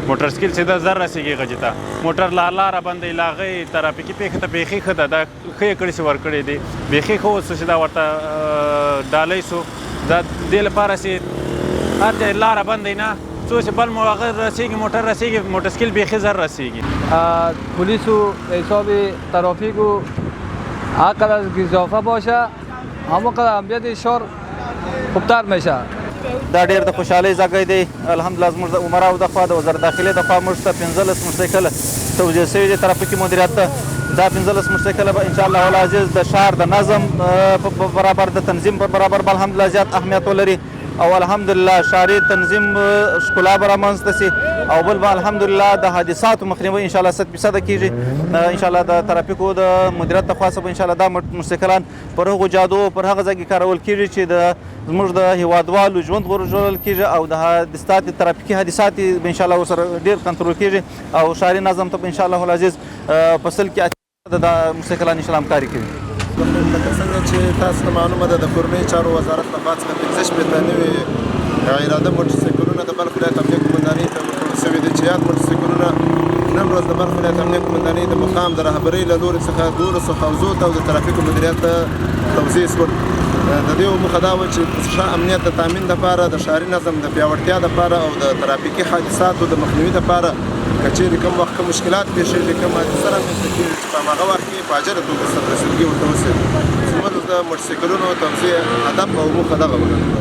موټر سکیل چې دا زر رسیږي غجې ته موټر لاره بندوي له هغې ترافیکي پیښې ته بیخي ښه ده دا ښه یې کړي چې ورکړی دی بیخي ښه اوس چې دا ورته ډالۍ سو دا دې لپاره چې هر ځای لاره بندوي نه څو چې بل هغه رسیږي موټر سکیل بیخي زر رسیږي پلیسو حساب ترافیکو هرقدر اضافه باشه همونقدر امنیت شهر خوبتر میشه دا ډېر د خوشحالۍ ځای دی الحمدلله زموږ د عمراو د خوا د وزارت داخلې د خوا موږ ته 15 موټرسایکله توجیه شوي دي ترافیکي مدیریت ته دا 15 موټرسایکله به انشاءالله العزیز د ښار د نظم په برابر د تنظیم په برابر به الحمدلله زیات اهمیت ولري او الحمدلله ښاري تنظیم ښکلا به رامنځته سي او بل به الحمدلله د حادثاتو مخنیوی انشاءالله 100% کیږي انشاءالله د ترافیکو د مدیریت د خوا څخه به انشاءالله دا موټرسایکلان پر هغو جادو پر هغه ځای کې کارول کیږي چې د زموږ د هیوادوالو ژوند ژغورل کیږي او د حادثات ترافیکي حادثات به انشاءالله ورسره ډېر کنټرول کیږي او ښاري نظم ته به انشاءالله العزیز په سل کې د موټرسایکلان انشاءالله همکاري کوي لکه څنګه چې تاسو ته معلومه ده د کورنیو چارو وزارت له خوا څخه 15 شپېته نوي غیراده موټرسایکلونه د بلخ ولایت امنیه قومندانۍ ته ورکړل شوي دي چې یاد موټرسایکلونه نن ورځ د بلخ ولایت امنیه قومندانۍ د مقام د رهبرۍ له لوري څخه 12 حوزو ته او د ترافیکو مدیریت ته توزیع شول د دې موخه دا وه چې ښه امنیت د تامین لپاره د ښاري نظم د پیاوړتیا لپاره او د ترافیکي حادثاتو د مخنیوي لپاره که چیرې کوم وخت کوم مشکلات پیښېږي کوم حادثه رامنځته کېږي چې په هماغه وخت کې په عاجله توګه سررسیدګي ورته وشي زموږ د موټرسایکلونو توزیع هدف او موخه دغه وه